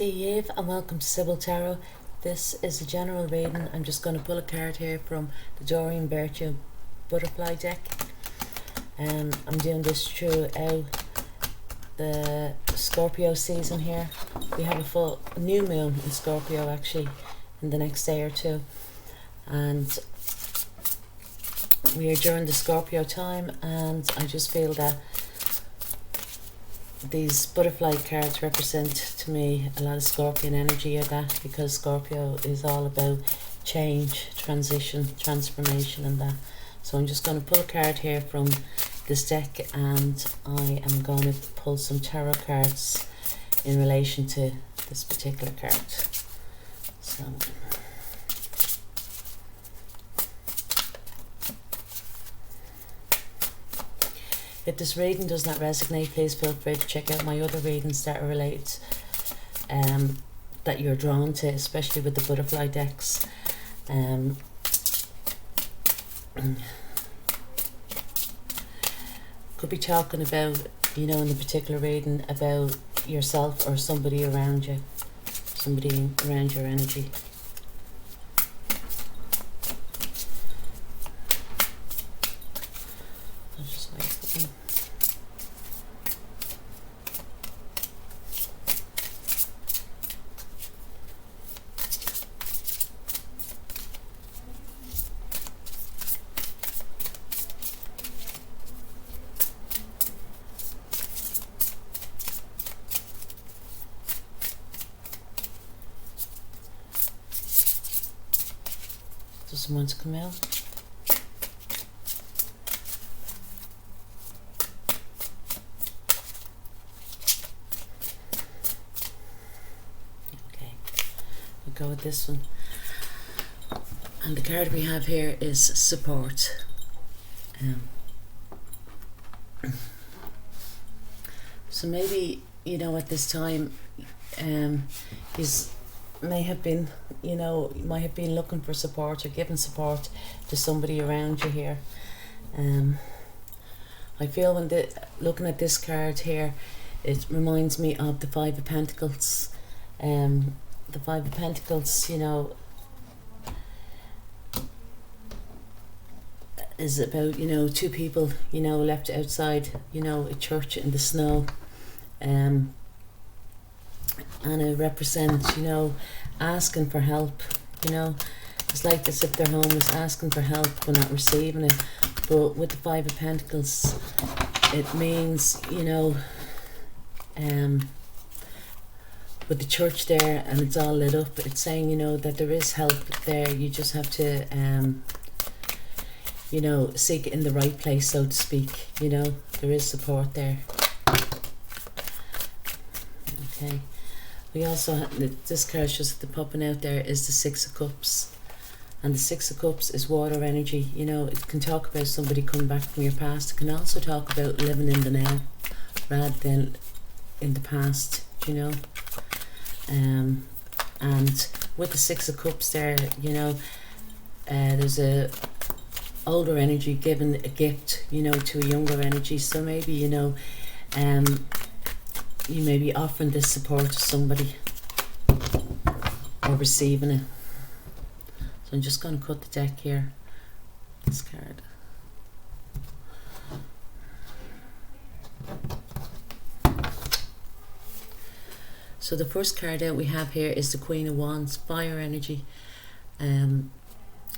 Eve and welcome to Sibyl Tarot. This is a general reading. I'm just going to pull a card here from the Doreen butterfly deck. I'm doing this throughout the Scorpio season here. We have a full new moon in Scorpio actually in the next day or two, and we are during the Scorpio time, and I just feel that these butterfly cards represent to me a lot of Scorpion energy of that, because Scorpio is all about change, transition, transformation and that. So I'm just going to pull a card here from this deck, and I am going to pull some tarot cards in relation to this particular card. So if this reading does not resonate, please feel free to check out my other readings that are related, that you're drawn to, especially with the butterfly decks. Could be talking about, in the particular reading, about yourself or somebody around you, somebody around your energy. Does someone want to come out? Okay, we'll go with this one. And the card we have here is support. So maybe, at this time, he's may have been, might have been looking for support or giving support to somebody around you here. I feel when looking at this card here, it reminds me of the Five of Pentacles. The Five of Pentacles, is about, two people, left outside, a church in the snow. And it represents, asking for help. It's like as if they're homeless, asking for help but not receiving it. But with the Five of Pentacles, it means, with the church there and it's all lit up, it's saying, that there is help there. You just have to, seek it in the right place, so to speak. There is support there. Okay. We also have, this card just popping out there is the Six of Cups, and the Six of Cups is water energy. It can talk about somebody coming back from your past. It can also talk about living in the now rather than in the past. And with the Six of Cups there, there's a older energy giving a gift, to a younger energy. So maybe you may be offering this support to somebody or receiving it. So I'm just going to cut the deck here. This card. So the first card out we have here is the Queen of Wands, fire energy.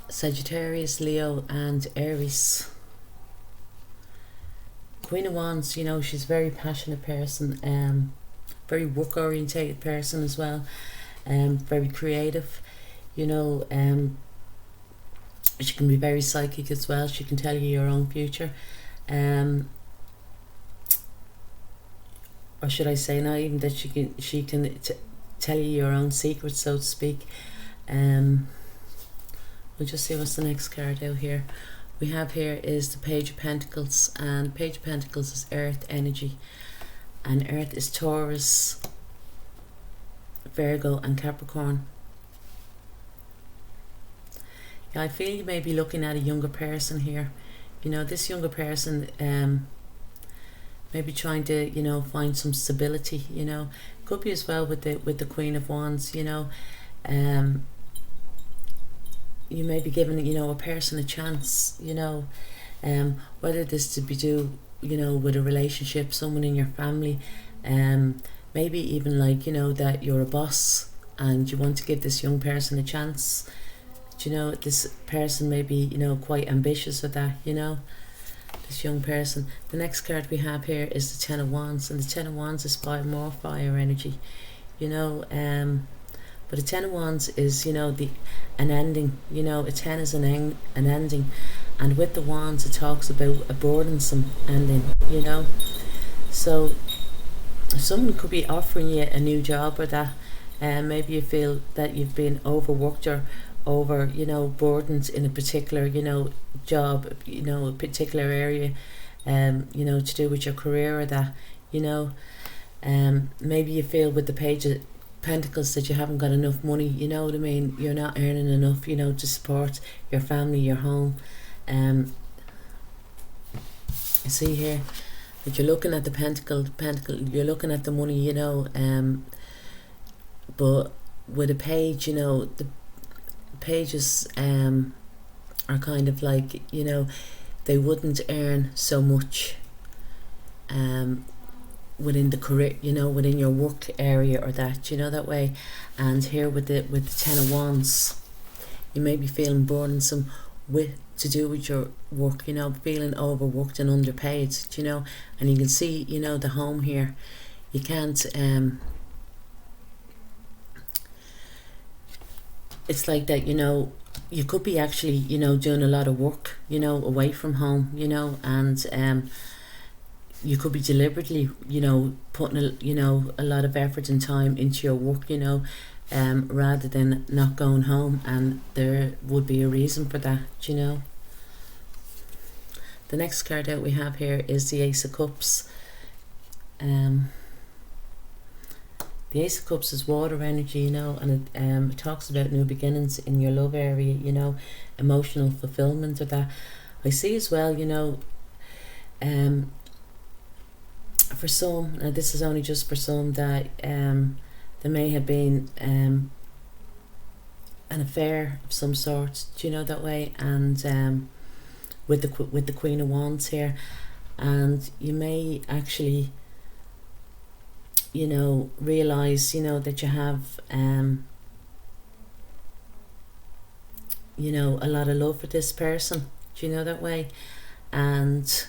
Sagittarius, Leo and Aries. Queen of Wands, she's a very passionate person, very work orientated person as well, very creative, she can be very psychic as well. She can tell you your own future, or should I say not even that, she can tell you your own secrets, so to speak. We'll just see what's the next card out here. We have here is the Page of Pentacles, and Page of Pentacles is earth energy, and earth is Taurus, Virgo and Capricorn. Yeah, I feel you may be looking at a younger person here. This younger person may be trying to, find some stability, could be as well with the Queen of Wands, you know. You may be giving, you know, a person a chance, you know, whether this to be do, you know, with a relationship, someone in your family, maybe even like, you know, that you're a boss and you want to give this young person a chance. Do you know, this person may be, you know, quite ambitious of that, you know, this young person. The next card we have here is the Ten of Wands, and the Ten of Wands is more fire energy, you know. But the Ten of Wands is, you know, an ending, you know. A 10 is an ending, and with the Wands it talks about a burdensome ending, you know. So someone could be offering you a new job or that, and maybe you feel that you've been overworked or over, you know, burdened in a particular, you know, job, you know, a particular area, you know, to do with your career or that, you know. Maybe you feel with the Page of Pentacles that you haven't got enough money, you know what I mean. You're not earning enough, you know, to support your family, your home. I see here that you're looking at the pentacle, you're looking at the money, you know, but with a page, you know, the pages are kind of like, you know, they wouldn't earn so much within the career, you know, within your work area or that, you know, that way. And here with the Ten of Wands, you may be feeling burdensome to do with your work, you know, feeling overworked and underpaid, you know. And you can see, you know, the home here, you can't it's like that, you know, you could be actually, you know, doing a lot of work, you know, away from home, you know, and you could be deliberately, you know, putting you know, a lot of effort and time into your work, you know, rather than not going home, and there would be a reason for that, you know. The next card out we have here is the Ace of Cups. The Ace of Cups is water energy, you know, and it talks about new beginnings in your love area, you know, emotional fulfillment or that. I see as well, you know, for some, this is only just for some, that there may have been an affair of some sort, do you know, that way, and with the Queen of Wands here, and you may actually, you know, realize, you know, that you have you know, a lot of love for this person, do you know, that way. And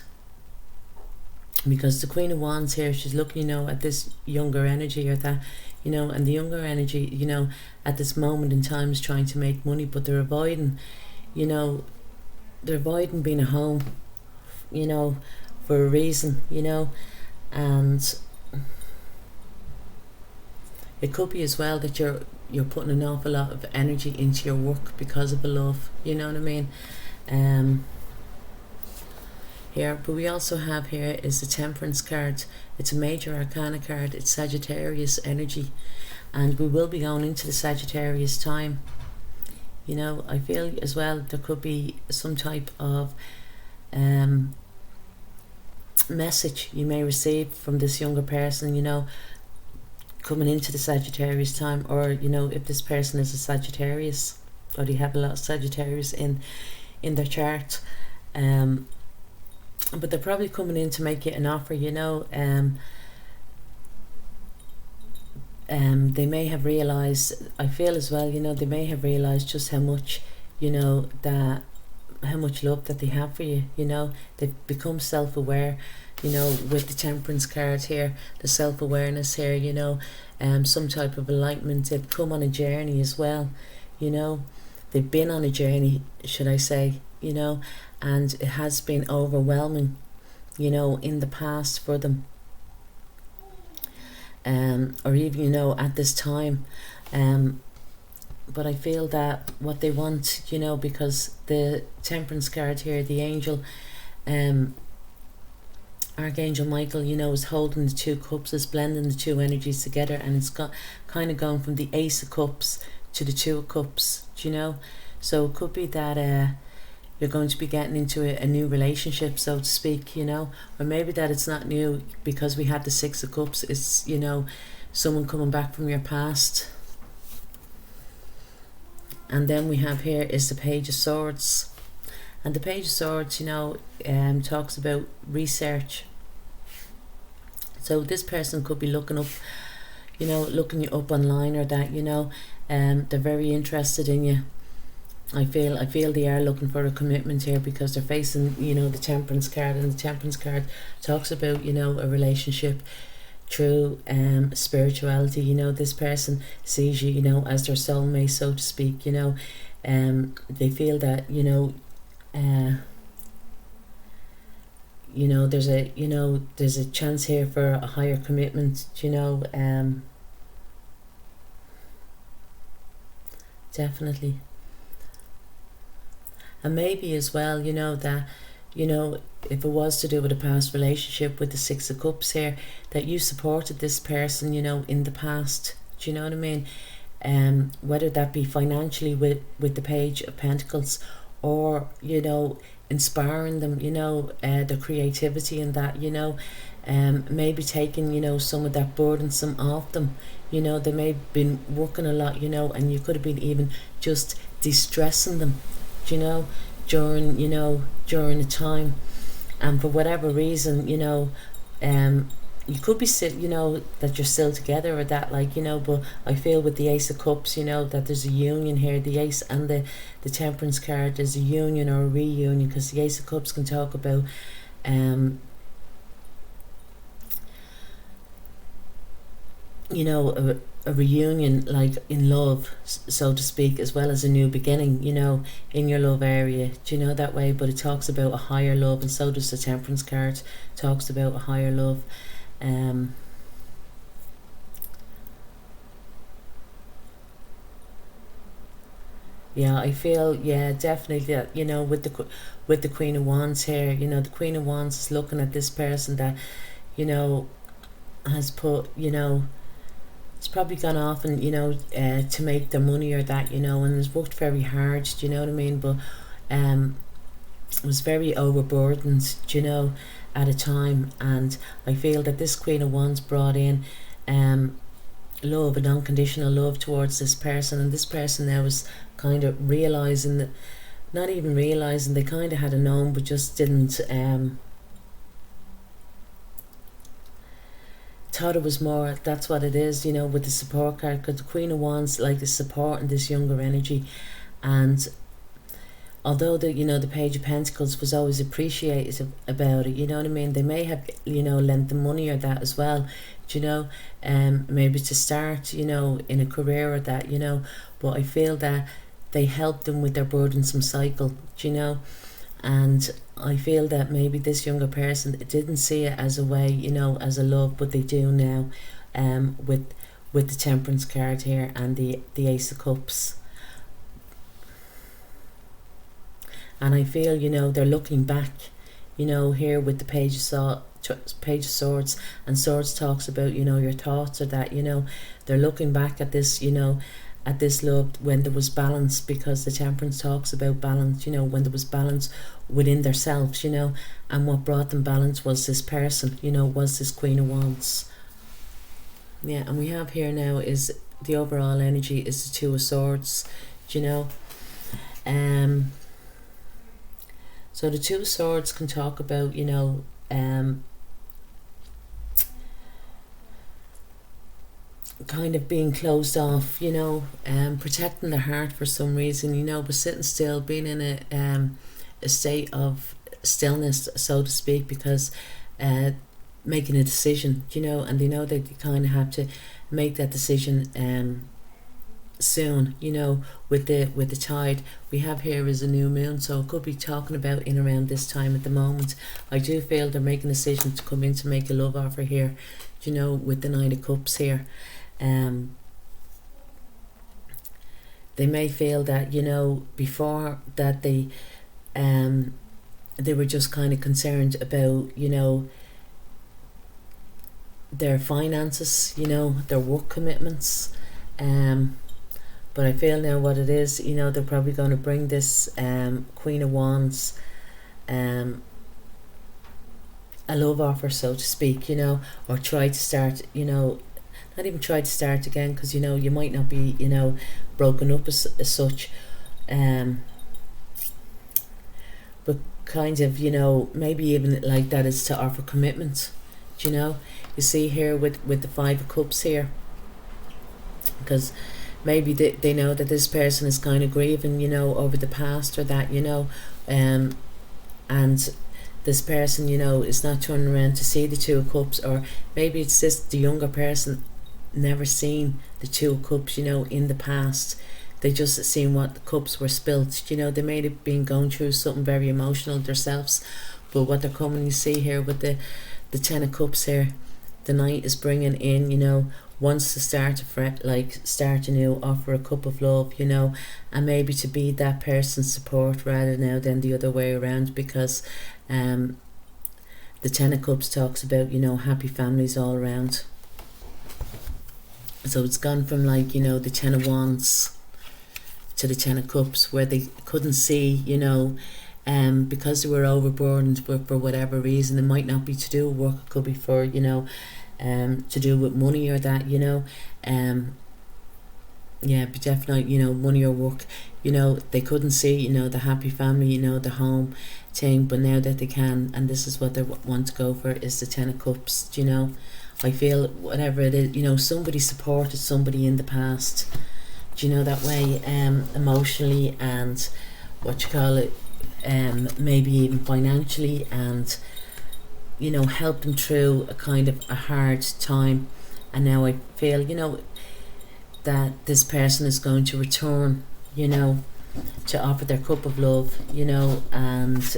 because the Queen of Wands here, she's looking, you know, at this younger energy or that, you know, and the younger energy, you know, at this moment in time is trying to make money, but they're avoiding, you know, they're avoiding being at home, you know, for a reason, you know. And it could be as well that you're putting an awful lot of energy into your work because of the love, you know what I mean. Here, but we also have here is the Temperance card. It's a major arcana card. It's Sagittarius energy, and we will be going into the Sagittarius time. You know, I feel as well there could be some type of message you may receive from this younger person, you know, coming into the Sagittarius time, or, you know, if this person is a Sagittarius, or they have a lot of Sagittarius in their chart, but they're probably coming in to make you an offer, you know. They may have realized, I feel as well, you know, they may have realized just how much, you know, that how much love that they have for you, you know. They've become self-aware, you know, with the Temperance card here, the self-awareness here, you know, some type of enlightenment. They've come on a journey as well, you know. They've been on a journey, should I say, you know, and it has been overwhelming, you know, in the past for them, or even, you know, at this time, but I feel that what they want, you know, because the Temperance card here, the angel, Archangel Michael, you know, is holding the two cups, is blending the two energies together, and it's got kind of going from the Ace of Cups to the Two of Cups, do you know. So it could be that you're going to be getting into a new relationship, so to speak, you know, or maybe that it's not new because we had the Six of Cups. It's, you know, someone coming back from your past. And then we have here is the Page of Swords. And the Page of Swords, talks about research. So this person could be looking you up online, or that, they're very interested in you. I feel they are looking for a commitment here, because they're facing, the Temperance card, and the Temperance card talks about, a relationship through spirituality. This person sees you, as their soulmate, so to speak. They feel that, there's a chance here for a higher commitment. Definitely. And maybe as well, that, if it was to do with a past relationship with the Six of Cups here, that you supported this person, in the past. Do you know what I mean? Whether that be financially with the Page of Pentacles, or, inspiring them, their creativity and that, maybe taking, some of that burdensome off them. They may have been working a lot, and you could have been even just de-stressing them, during a time, and for whatever reason, you could be that you're still together, or that, but I feel with the Ace of Cups, that there's a union here. The Ace and the Temperance card, there's a union or a reunion, because the Ace of Cups can talk about a reunion, like in love, so to speak, as well as a new beginning, in your love area, that way. But it talks about a higher love, and so does the Temperance card, talks about a higher love. I feel, definitely that, with the Queen of Wands here, the Queen of Wands is looking at this person that, has put, it's probably gone off and, to make the money, or that, and has worked very hard, do you know what I mean? But was very overburdened, at a time. And I feel that this Queen of Wands brought in love, an unconditional love towards this person, and this person now is kind of realizing that, not even realizing, they kind of had a known, but just didn't thought it was more. That's what it is, with the support card, because the Queen of Wands is supporting this younger energy. And although the Page of Pentacles was always appreciated about it, you know what I mean, they may have lent the money or that as well, maybe to start in a career or that, but I feel that they helped them with their burdensome cycle, and I feel that maybe this younger person didn't see it as a way, as a love, but they do now, with the Temperance card here and the Ace of Cups. And I feel, they're looking back, here with the Page of Swords, and Swords talks about, your thoughts, or that, they're looking back at this, at this love when there was balance, because the Temperance talks about balance, when there was balance within themselves, and what brought them balance was this person, was this Queen of Wands. Yeah, and we have here now is the overall energy is the Two of Swords, so the Two of Swords can talk about, kind of being closed off, protecting their heart for some reason, but sitting still, being in a state of stillness, so to speak, because making a decision, and they know that they kind of have to make that decision soon, with the tide we have here is a new moon, so it could be talking about in around this time at the moment. I do feel they're making a decision to come in to make a love offer here, with the Nine of Cups here. They may feel that, before that they were just kind of concerned about, their finances, their work commitments, but I feel now what it is, they're probably going to bring this Queen of Wands a love offer, so to speak, or try to start, not even try to start again, because you know you might not be, you know, broken up as such, but kind of, you know, maybe even like that is to offer commitment. Do you know, you see here with the Five of Cups here, because maybe they know that this person is kind of grieving, you know, over the past or that, you know, and this person, you know, is not turning around to see the Two of Cups, or maybe it's just the younger person never seen the Two of Cups, you know, in the past. They just seen what the cups were spilt, you know. They may have been going through something very emotional themselves, but what they're coming, you see here with the Ten of Cups here, the Knight is bringing in, you know, wants to start start anew, offer a cup of love, you know, and maybe to be that person's support rather now than the other way around, because the Ten of Cups talks about, you know, happy families all around. So it's gone from, like, you know, the Ten of Wands to the Ten of Cups, where they couldn't see, you know, because they were overburdened for whatever reason. It might not be to do with work, it could be for, you know, to do with money or that, you know, yeah, but definitely, you know, money or work, you know, they couldn't see, you know, the happy family, you know, the home thing, but now that they can, and this is what they want to go for, is the Ten of Cups. Do you know, I feel whatever it is, you know, somebody supported somebody in the past, do you know, that way, emotionally, and what you call it, maybe even financially, and, you know, help them through a kind of a hard time. And now I feel, you know, that this person is going to return, you know, to offer their cup of love, you know, and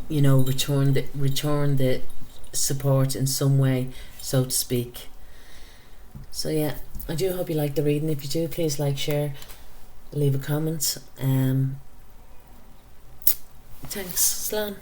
you know, return the support in some way, so to speak. So yeah, I do hope you like the reading. If you do, please like, share, leave a comment. Thanks, Slán.